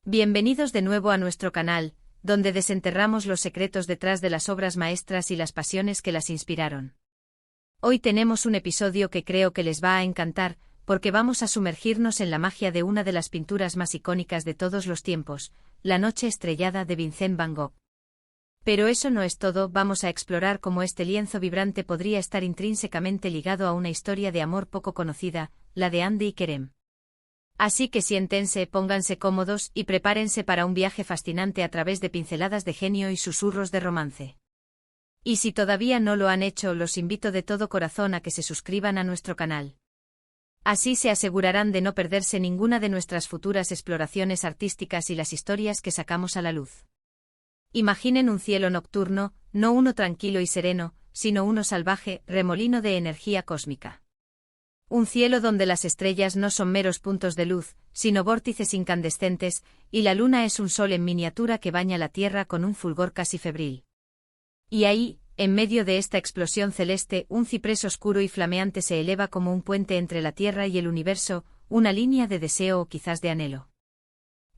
Bienvenidos de nuevo a nuestro canal, donde desenterramos los secretos detrás de las obras maestras y las pasiones que las inspiraron. Hoy tenemos un episodio que creo que les va a encantar, porque vamos a sumergirnos en la magia de una de las pinturas más icónicas de todos los tiempos, La Noche Estrellada de Vincent van Gogh. Pero eso no es todo, vamos a explorar cómo este lienzo vibrante podría estar intrínsecamente ligado a una historia de amor poco conocida, la de Anne y Kerem. Así que siéntense, pónganse cómodos y prepárense para un viaje fascinante a través de pinceladas de genio y susurros de romance. Y si todavía no lo han hecho, los invito de todo corazón a que se suscriban a nuestro canal. Así se asegurarán de no perderse ninguna de nuestras futuras exploraciones artísticas y las historias que sacamos a la luz. Imaginen un cielo nocturno, no uno tranquilo y sereno, sino uno salvaje, remolino de energía cósmica. Un cielo donde las estrellas no son meros puntos de luz, sino vórtices incandescentes, y la luna es un sol en miniatura que baña la tierra con un fulgor casi febril. Y ahí, en medio de esta explosión celeste, un ciprés oscuro y flameante se eleva como un puente entre la tierra y el universo, una línea de deseo o quizás de anhelo.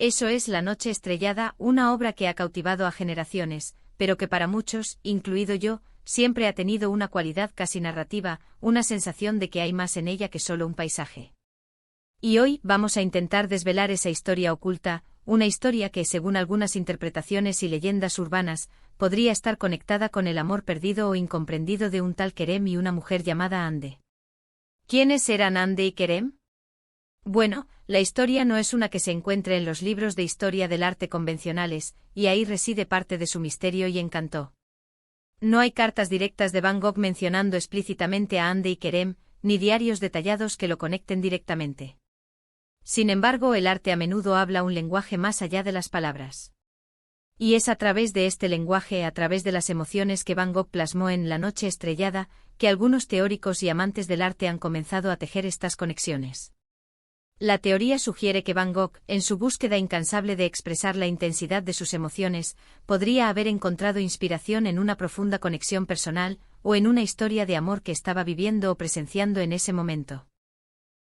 Eso es La Noche Estrellada, una obra que ha cautivado a generaciones, pero que para muchos, incluido yo, siempre ha tenido una cualidad casi narrativa, una sensación de que hay más en ella que solo un paisaje. Y hoy vamos a intentar desvelar esa historia oculta, una historia que, según algunas interpretaciones y leyendas urbanas, podría estar conectada con el amor perdido o incomprendido de un tal Kerem y una mujer llamada Anne. ¿Quiénes eran Anne y Kerem? Bueno, la historia no es una que se encuentre en los libros de historia del arte convencionales, y ahí reside parte de su misterio y encanto. No hay cartas directas de Van Gogh mencionando explícitamente a Anne y Kerem, ni diarios detallados que lo conecten directamente. Sin embargo, el arte a menudo habla un lenguaje más allá de las palabras. Y es a través de este lenguaje, a través de las emociones que Van Gogh plasmó en La Noche Estrellada, que algunos teóricos y amantes del arte han comenzado a tejer estas conexiones. La teoría sugiere que Van Gogh, en su búsqueda incansable de expresar la intensidad de sus emociones, podría haber encontrado inspiración en una profunda conexión personal, o en una historia de amor que estaba viviendo o presenciando en ese momento.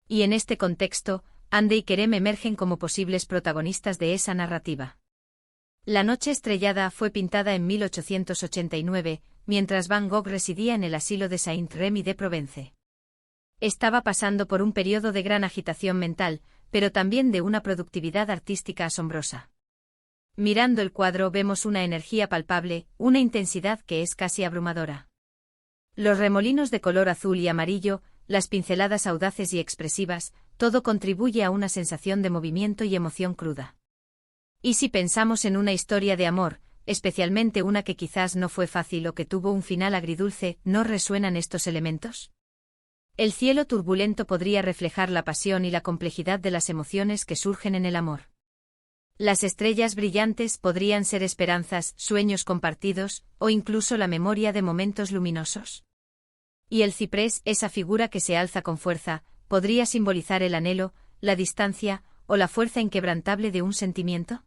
Y en este contexto, Anne y Kerem emergen como posibles protagonistas de esa narrativa. La Noche Estrellada fue pintada en 1889, mientras Van Gogh residía en el asilo de Saint-Rémy de Provence. Estaba pasando por un periodo de gran agitación mental, pero también de una productividad artística asombrosa. Mirando el cuadro vemos una energía palpable, una intensidad que es casi abrumadora. Los remolinos de color azul y amarillo, las pinceladas audaces y expresivas, todo contribuye a una sensación de movimiento y emoción cruda. Y si pensamos en una historia de amor, especialmente una que quizás no fue fácil o que tuvo un final agridulce, ¿no resuenan estos elementos? El cielo turbulento podría reflejar la pasión y la complejidad de las emociones que surgen en el amor. Las estrellas brillantes podrían ser esperanzas, sueños compartidos, o incluso la memoria de momentos luminosos. Y el ciprés, esa figura que se alza con fuerza, podría simbolizar el anhelo, la distancia, o la fuerza inquebrantable de un sentimiento.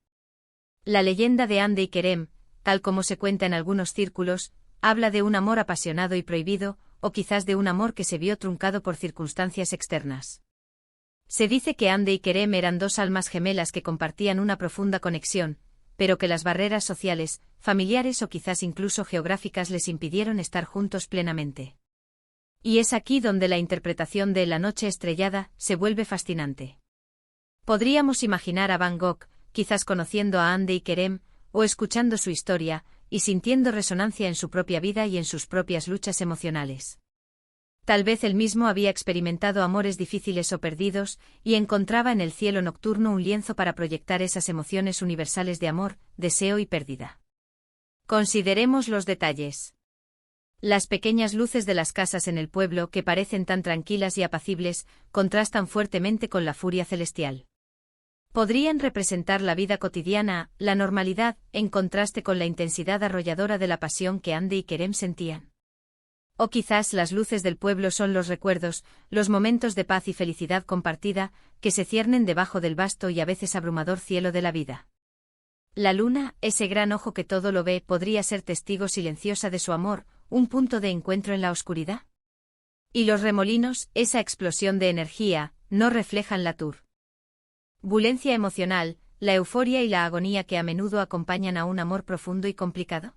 La leyenda de Anne y Kerem, tal como se cuenta en algunos círculos, habla de un amor apasionado y prohibido, o quizás de un amor que se vio truncado por circunstancias externas. Se dice que Anne y Kerem eran dos almas gemelas que compartían una profunda conexión, pero que las barreras sociales, familiares o quizás incluso geográficas les impidieron estar juntos plenamente. Y es aquí donde la interpretación de La Noche Estrellada se vuelve fascinante. Podríamos imaginar a Van Gogh, quizás conociendo a Anne y Kerem, o escuchando su historia, y sintiendo resonancia en su propia vida y en sus propias luchas emocionales. Tal vez él mismo había experimentado amores difíciles o perdidos, y encontraba en el cielo nocturno un lienzo para proyectar esas emociones universales de amor, deseo y pérdida. Consideremos los detalles. Las pequeñas luces de las casas en el pueblo, que parecen tan tranquilas y apacibles, contrastan fuertemente con la furia celestial. Podrían representar la vida cotidiana, la normalidad, en contraste con la intensidad arrolladora de la pasión que Anne y Kerem sentían. O quizás las luces del pueblo son los recuerdos, los momentos de paz y felicidad compartida, que se ciernen debajo del vasto y a veces abrumador cielo de la vida. La luna, ese gran ojo que todo lo ve, podría ser testigo silenciosa de su amor, un punto de encuentro en la oscuridad. Y los remolinos, esa explosión de energía, no reflejan la turbulencia emocional, la euforia y la agonía que a menudo acompañan a un amor profundo y complicado?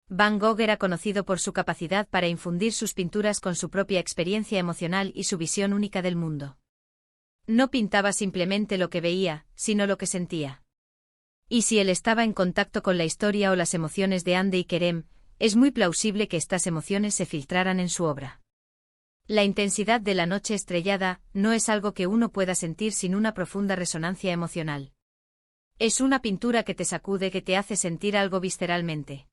Van Gogh era conocido por su capacidad para infundir sus pinturas con su propia experiencia emocional y su visión única del mundo. No pintaba simplemente lo que veía, sino lo que sentía. Y si él estaba en contacto con la historia o las emociones de Ande y Kerem, es muy plausible que estas emociones se filtraran en su obra. La intensidad de La noche estrellada no es algo que uno pueda sentir sin una profunda resonancia emocional. Es una pintura que te sacude, que te hace sentir algo visceralmente.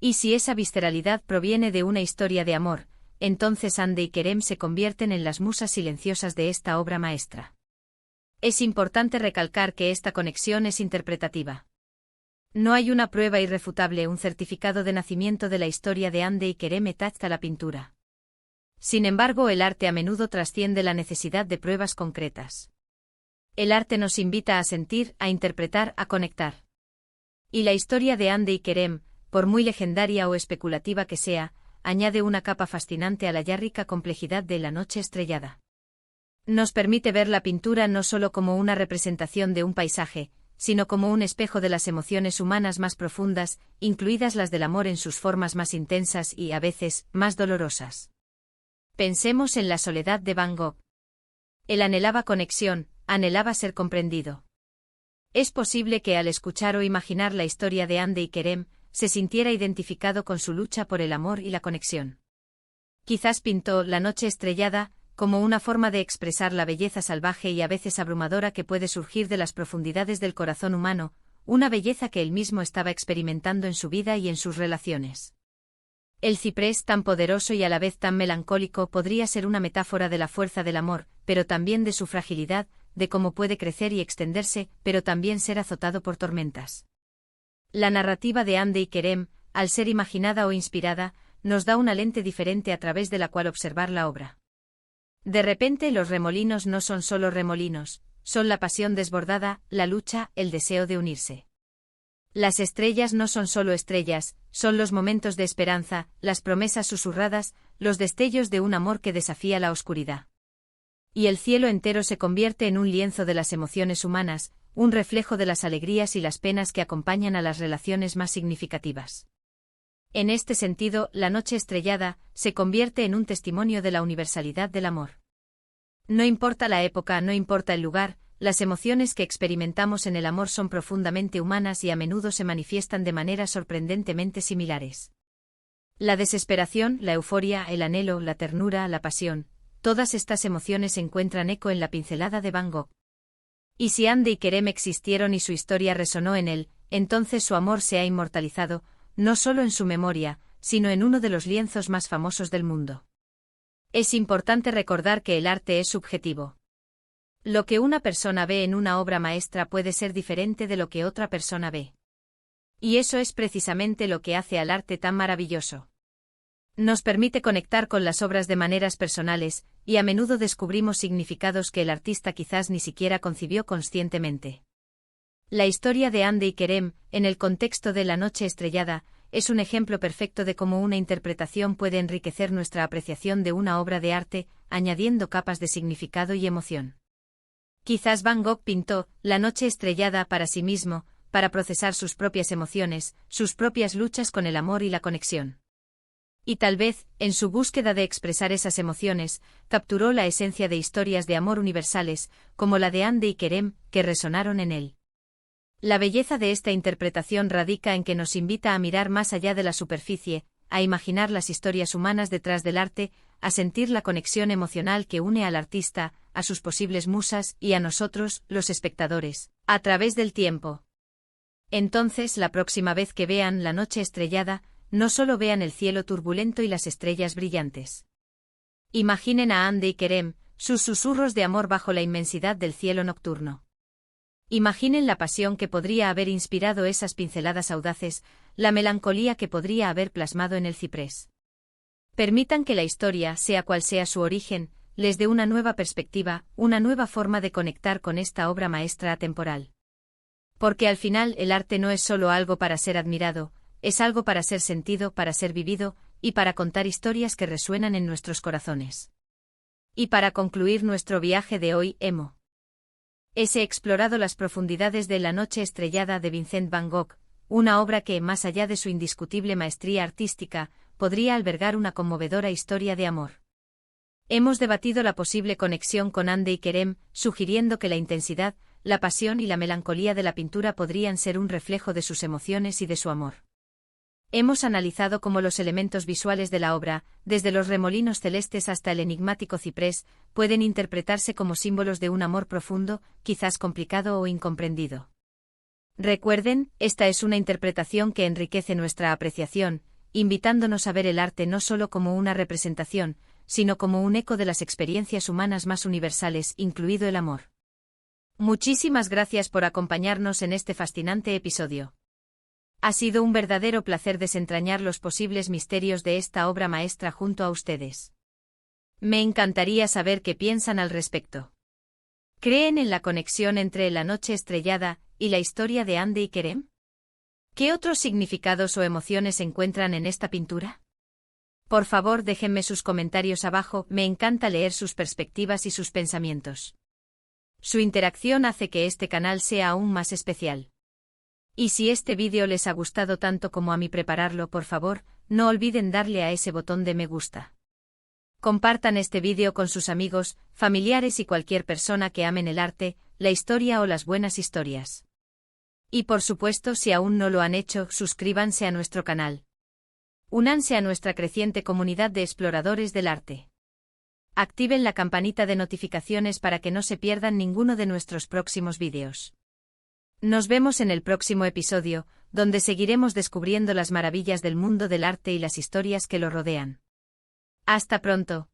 Y si esa visceralidad proviene de una historia de amor, entonces Ande y Kerem se convierten en las musas silenciosas de esta obra maestra. Es importante recalcar que esta conexión es interpretativa. No hay una prueba irrefutable, un certificado de nacimiento de la historia de Ande y Kerem attached a la pintura. Sin embargo, el arte a menudo trasciende la necesidad de pruebas concretas. El arte nos invita a sentir, a interpretar, a conectar. Y la historia de Ande y Kerem, por muy legendaria o especulativa que sea, añade una capa fascinante a la ya rica complejidad de La noche estrellada. Nos permite ver la pintura no solo como una representación de un paisaje, sino como un espejo de las emociones humanas más profundas, incluidas las del amor en sus formas más intensas y, a veces, más dolorosas. Pensemos en la soledad de Van Gogh. Él anhelaba conexión, anhelaba ser comprendido. Es posible que al escuchar o imaginar la historia de Ande y Kerem, se sintiera identificado con su lucha por el amor y la conexión. Quizás pintó La noche estrellada como una forma de expresar la belleza salvaje y a veces abrumadora que puede surgir de las profundidades del corazón humano, una belleza que él mismo estaba experimentando en su vida y en sus relaciones. El ciprés, tan poderoso y a la vez tan melancólico, podría ser una metáfora de la fuerza del amor, pero también de su fragilidad, de cómo puede crecer y extenderse, pero también ser azotado por tormentas. La narrativa de Ande y Kerem, al ser imaginada o inspirada, nos da una lente diferente a través de la cual observar la obra. De repente los remolinos no son solo remolinos, son la pasión desbordada, la lucha, el deseo de unirse. Las estrellas no son solo estrellas, son los momentos de esperanza, las promesas susurradas, los destellos de un amor que desafía la oscuridad. Y el cielo entero se convierte en un lienzo de las emociones humanas, un reflejo de las alegrías y las penas que acompañan a las relaciones más significativas. En este sentido, La noche estrellada se convierte en un testimonio de la universalidad del amor. No importa la época, no importa el lugar, las emociones que experimentamos en el amor son profundamente humanas y a menudo se manifiestan de maneras sorprendentemente similares. La desesperación, la euforia, el anhelo, la ternura, la pasión, todas estas emociones encuentran eco en la pincelada de Van Gogh. Y si Ande y Kerem existieron y su historia resonó en él, entonces su amor se ha inmortalizado, no solo en su memoria, sino en uno de los lienzos más famosos del mundo. Es importante recordar que el arte es subjetivo. Lo que una persona ve en una obra maestra puede ser diferente de lo que otra persona ve. Y eso es precisamente lo que hace al arte tan maravilloso. Nos permite conectar con las obras de maneras personales, y a menudo descubrimos significados que el artista quizás ni siquiera concibió conscientemente. La historia de Ande y Kerem, en el contexto de La noche estrellada, es un ejemplo perfecto de cómo una interpretación puede enriquecer nuestra apreciación de una obra de arte, añadiendo capas de significado y emoción. Quizás Van Gogh pintó La noche estrellada para sí mismo, para procesar sus propias emociones, sus propias luchas con el amor y la conexión. Y tal vez, en su búsqueda de expresar esas emociones, capturó la esencia de historias de amor universales, como la de Ande y Kerem, que resonaron en él. La belleza de esta interpretación radica en que nos invita a mirar más allá de la superficie, a imaginar las historias humanas detrás del arte, a sentir la conexión emocional que une al artista, a sus posibles musas y a nosotros, los espectadores, a través del tiempo. Entonces, la próxima vez que vean La noche estrellada, no solo vean el cielo turbulento y las estrellas brillantes. Imaginen a Ande y Kerem, sus susurros de amor bajo la inmensidad del cielo nocturno. Imaginen la pasión que podría haber inspirado esas pinceladas audaces, la melancolía que podría haber plasmado en el ciprés. Permitan que la historia, sea cual sea su origen, les dé una nueva perspectiva, una nueva forma de conectar con esta obra maestra atemporal. Porque al final el arte no es solo algo para ser admirado, es algo para ser sentido, para ser vivido, y para contar historias que resuenan en nuestros corazones. Y para concluir nuestro viaje de hoy, emo. He explorado las profundidades de La noche estrellada de Vincent van Gogh, una obra que, más allá de su indiscutible maestría artística, podría albergar una conmovedora historia de amor. Hemos debatido la posible conexión con Ande y Kerem, sugiriendo que la intensidad, la pasión y la melancolía de la pintura podrían ser un reflejo de sus emociones y de su amor. Hemos analizado cómo los elementos visuales de la obra, desde los remolinos celestes hasta el enigmático ciprés, pueden interpretarse como símbolos de un amor profundo, quizás complicado o incomprendido. Recuerden, esta es una interpretación que enriquece nuestra apreciación, invitándonos a ver el arte no solo como una representación, sino como un eco de las experiencias humanas más universales, incluido el amor. Muchísimas gracias por acompañarnos en este fascinante episodio. Ha sido un verdadero placer desentrañar los posibles misterios de esta obra maestra junto a ustedes. Me encantaría saber qué piensan al respecto. ¿Creen en la conexión entre La noche estrellada y la historia de Ande y Kerem? ¿Qué otros significados o emociones se encuentran en esta pintura? Por favor, déjenme sus comentarios abajo, me encanta leer sus perspectivas y sus pensamientos. Su interacción hace que este canal sea aún más especial. Y si este vídeo les ha gustado tanto como a mí prepararlo, por favor, no olviden darle a ese botón de me gusta. Compartan este vídeo con sus amigos, familiares y cualquier persona que amen el arte, la historia o las buenas historias. Y por supuesto, si aún no lo han hecho, suscríbanse a nuestro canal. Únanse a nuestra creciente comunidad de exploradores del arte. Activen la campanita de notificaciones para que no se pierdan ninguno de nuestros próximos vídeos. Nos vemos en el próximo episodio, donde seguiremos descubriendo las maravillas del mundo del arte y las historias que lo rodean. Hasta pronto.